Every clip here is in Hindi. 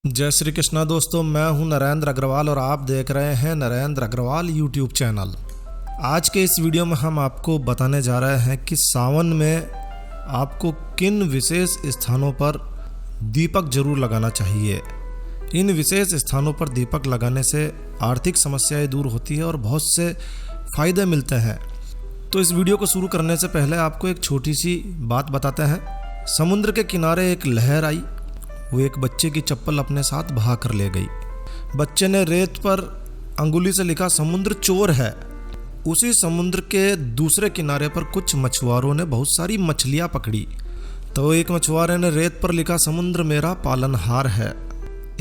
जय श्री कृष्णा दोस्तों, मैं हूं नरेंद्र अग्रवाल और आप देख रहे हैं नरेंद्र अग्रवाल यूट्यूब चैनल। आज के इस वीडियो में हम आपको बताने जा रहे हैं कि सावन में आपको किन विशेष स्थानों पर दीपक जरूर लगाना चाहिए। इन विशेष स्थानों पर दीपक लगाने से आर्थिक समस्याएं दूर होती है और बहुत से फायदे मिलते हैं। तो इस वीडियो को शुरू करने से पहले आपको एक छोटी सी बात बताते हैं। समुद्र के किनारे एक लहर आई, वो एक बच्चे की चप्पल अपने साथ बहा कर ले गई। बच्चे ने रेत पर अंगुली से लिखा समुद्र चोर है। उसी समुद्र के दूसरे किनारे पर कुछ मछुआरों ने बहुत सारी मछलियां पकड़ी, तो एक मछुआरे ने रेत पर लिखा समुद्र मेरा पालनहार है।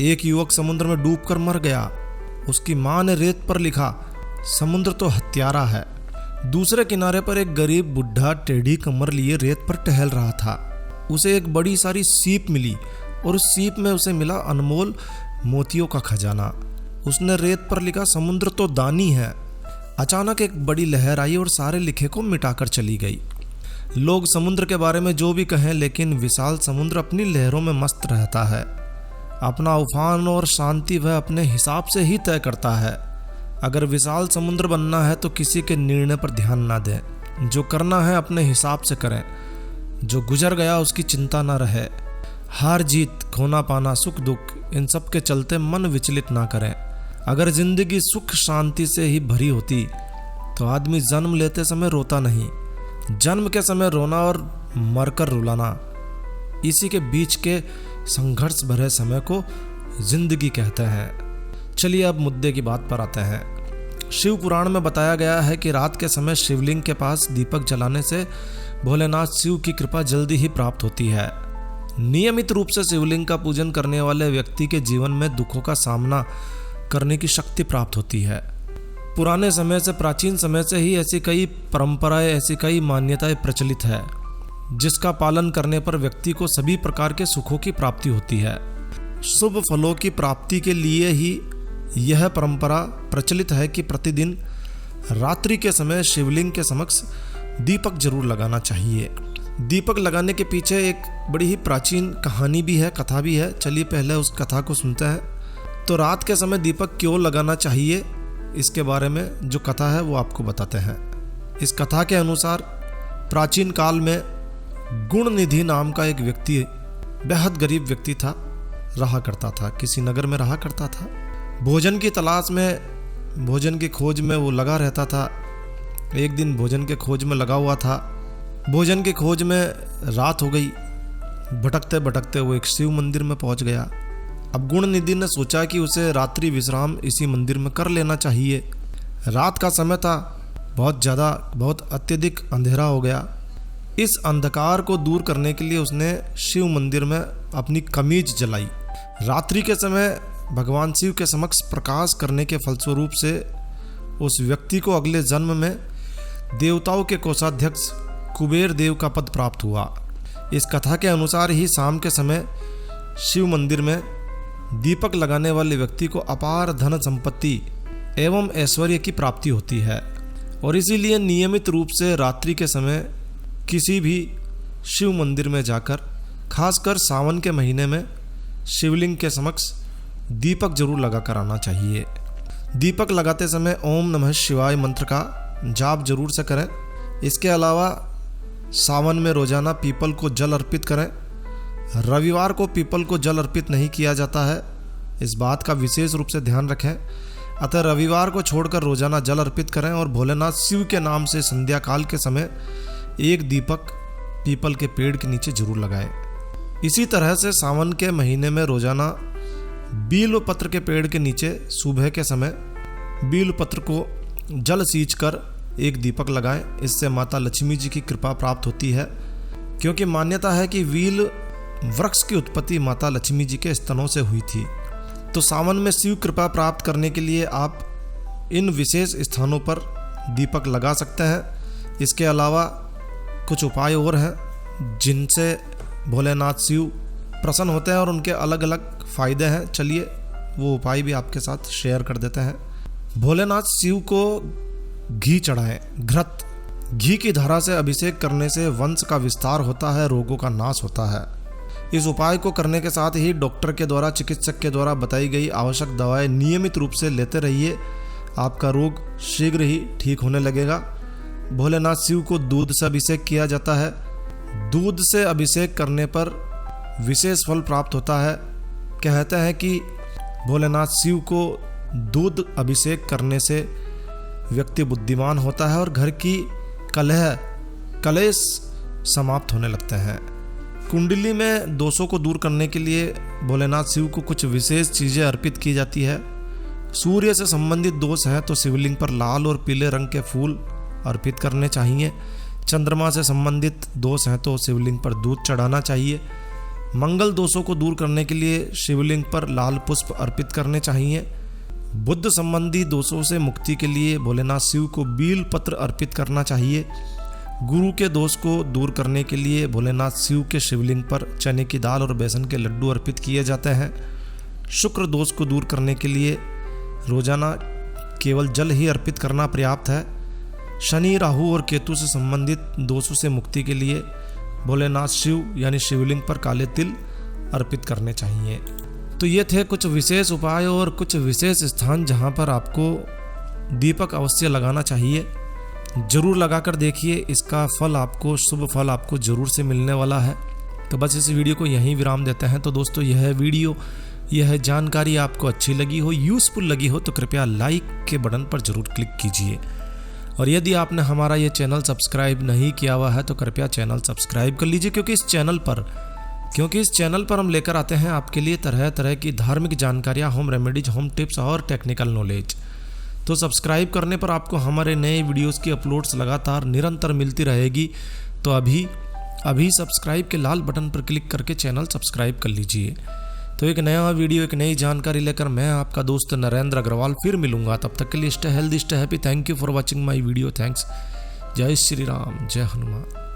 एक युवक समुद्र में डूबकर मर गया, उसकी मां ने रेत पर लिखा समुद्र तो हत्यारा है। दूसरे किनारे पर एक गरीब बुढ़ा टेढ़ी कमर लिए रेत पर टहल रहा था। उसे एक बड़ी सारी सीप मिली और उस सीप में उसे मिला अनमोल मोतियों का खजाना। उसने रेत पर लिखा समुद्र तो दानी है। अचानक एक बड़ी लहर आई और सारे लिखे को मिटाकर चली गई। लोग समुद्र के बारे में जो भी कहें, लेकिन विशाल समुद्र अपनी लहरों में मस्त रहता है। अपना उफान और शांति वह अपने हिसाब से ही तय करता है। अगर विशाल समुद्र बनना है तो किसी के निर्णय पर ध्यान ना दें। जो करना है अपने हिसाब से करें। जो गुजर गया उसकी चिंता ना रहे। हार जीत, खोना पाना, सुख दुख, इन सब के चलते मन विचलित ना करें। अगर जिंदगी सुख शांति से ही भरी होती तो आदमी जन्म लेते समय रोता नहीं। जन्म के समय रोना और मरकर रुलाना, इसी के बीच के संघर्ष भरे समय को जिंदगी कहते हैं। चलिए अब मुद्दे की बात पर आते हैं। शिव पुराण में बताया गया है कि रात के समय शिवलिंग के पास दीपक जलाने से भोलेनाथ शिव की कृपा जल्दी ही प्राप्त होती है। नियमित रूप से शिवलिंग का पूजन करने वाले व्यक्ति के जीवन में दुखों का सामना करने की शक्ति प्राप्त होती है। पुराने समय से, प्राचीन समय से ही ऐसी कई परंपराएं, ऐसी कई मान्यताएं प्रचलित है, जिसका पालन करने पर व्यक्ति को सभी प्रकार के सुखों की प्राप्ति होती है। शुभ फलों की प्राप्ति के लिए ही यह परंपरा प्रचलित है कि प्रतिदिन रात्रि के समय शिवलिंग के समक्ष दीपक जरूर लगाना चाहिए। दीपक लगाने के पीछे एक बड़ी ही प्राचीन कहानी भी है, कथा भी है। चलिए पहले उस कथा को सुनते हैं। तो रात के समय दीपक क्यों लगाना चाहिए, इसके बारे में जो कथा है वो आपको बताते हैं। इस कथा के अनुसार प्राचीन काल में गुणनिधि नाम का एक व्यक्ति, बेहद गरीब व्यक्ति था, रहा करता था, किसी नगर में रहा करता था। भोजन की तलाश में, भोजन की खोज में वो लगा रहता था। एक दिन भोजन के खोज में लगा हुआ था। भोजन की खोज में रात हो गई। भटकते भटकते वो एक शिव मंदिर में पहुंच गया। अब गुणनिधि ने सोचा कि उसे रात्रि विश्राम इसी मंदिर में कर लेना चाहिए। रात का समय था, बहुत अत्यधिक अंधेरा हो गया। इस अंधकार को दूर करने के लिए उसने शिव मंदिर में अपनी कमीज जलाई। रात्रि के समय भगवान शिव के समक्ष प्रकाश करने के फलस्वरूप से उस व्यक्ति को अगले जन्म में देवताओं के कोषाध्यक्ष कुबेर देव का पद प्राप्त हुआ। इस कथा के अनुसार ही शाम के समय शिव मंदिर में दीपक लगाने वाले व्यक्ति को अपार धन संपत्ति एवं ऐश्वर्य की प्राप्ति होती है। और इसीलिए नियमित रूप से रात्रि के समय किसी भी शिव मंदिर में जाकर, खासकर सावन के महीने में, शिवलिंग के समक्ष दीपक जरूर लगा कर आना चाहिए। दीपक लगाते समय ओम नमः शिवाय मंत्र का जाप जरूर से करें। इसके अलावा सावन में रोजाना पीपल को जल अर्पित करें। रविवार को पीपल को जल अर्पित नहीं किया जाता है, इस बात का विशेष रूप से ध्यान रखें। अतः रविवार को छोड़कर रोजाना जल अर्पित करें और भोलेनाथ शिव के नाम से संध्या काल के समय एक दीपक पीपल के पेड़ के नीचे जरूर लगाएं। इसी तरह से सावन के महीने में रोजाना बील पत्र के पेड़ के नीचे सुबह के समय बील पत्र को जल सींच कर एक दीपक लगाएं। इससे माता लक्ष्मी जी की कृपा प्राप्त होती है, क्योंकि मान्यता है कि बील वृक्ष की उत्पत्ति माता लक्ष्मी जी के स्तनों से हुई थी। तो सावन में शिव कृपा प्राप्त करने के लिए आप इन विशेष स्थानों पर दीपक लगा सकते हैं। इसके अलावा कुछ उपाय और हैं जिनसे भोलेनाथ शिव प्रसन्न होते हैं और उनके अलग अलग फायदे हैं। चलिए वो उपाय भी आपके साथ शेयर कर देते हैं। भोलेनाथ शिव को घी चढ़ाएं। घृत, घी की धारा से अभिषेक करने से वंश का विस्तार होता है, रोगों का नाश होता है। इस उपाय को करने के साथ ही डॉक्टर के द्वारा, चिकित्सक के द्वारा बताई गई आवश्यक दवाएं नियमित रूप से लेते रहिए। आपका रोग शीघ्र ही ठीक होने लगेगा। भोलेनाथ शिव को दूध से अभिषेक किया जाता है। दूध से अभिषेक करने पर विशेष फल प्राप्त होता है। कहते हैं कि भोलेनाथ शिव को दूध अभिषेक करने से व्यक्ति बुद्धिमान होता है और घर की कलेश समाप्त होने लगते हैं। कुंडली में दोषों को दूर करने के लिए भोलेनाथ शिव को कुछ विशेष चीज़ें अर्पित की जाती है। सूर्य से संबंधित दोष हैं तो शिवलिंग पर लाल और पीले रंग के फूल अर्पित करने चाहिए। चंद्रमा से संबंधित दोष हैं तो शिवलिंग पर दूध चढ़ाना चाहिए। मंगल दोषों को दूर करने के लिए शिवलिंग पर लाल पुष्प अर्पित करने चाहिए। बुद्ध संबंधी दोषों से मुक्ति के लिए भोलेनाथ शिव को बील पत्र अर्पित करना चाहिए। गुरु के दोष को दूर करने के लिए भोलेनाथ शिव के शिवलिंग पर चने की दाल और बेसन के लड्डू अर्पित किए जाते हैं। शुक्र दोष को दूर करने के लिए रोजाना केवल जल ही अर्पित करना पर्याप्त है। शनि, राहु और केतु से संबंधित दोषों से मुक्ति के लिए भोलेनाथ शिव यानी शिवलिंग पर काले तिल अर्पित करने चाहिए। तो ये थे कुछ विशेष उपाय और कुछ विशेष स्थान जहाँ पर आपको दीपक अवश्य लगाना चाहिए। जरूर लगाकर देखिए, इसका फल आपको, शुभ फल आपको जरूर से मिलने वाला है। तो बस इस वीडियो को यहीं विराम देते हैं। तो दोस्तों, यह जानकारी आपको अच्छी लगी हो, यूज़फुल लगी हो तो कृपया लाइक के बटन पर जरूर क्लिक कीजिए। और यदि आपने हमारा ये चैनल सब्सक्राइब नहीं किया हुआ है तो कृपया चैनल सब्सक्राइब कर लीजिए, क्योंकि इस चैनल पर हम लेकर आते हैं आपके लिए तरह तरह की धार्मिक जानकारियाँ, होम रेमेडीज, होम टिप्स और टेक्निकल नॉलेज। तो सब्सक्राइब करने पर आपको हमारे नए वीडियोस की अपलोड्स लगातार निरंतर मिलती रहेगी। तो अभी सब्सक्राइब के लाल बटन पर क्लिक करके चैनल सब्सक्राइब कर लीजिए। तो एक नया वीडियो, एक नई जानकारी लेकर मैं आपका दोस्त नरेंद्र अग्रवाल फिर मिलूंगा। तब तक के लिए stay healthy, stay happy. Thank you for watching my video. Thanks. जय श्री राम, जय हनुमान।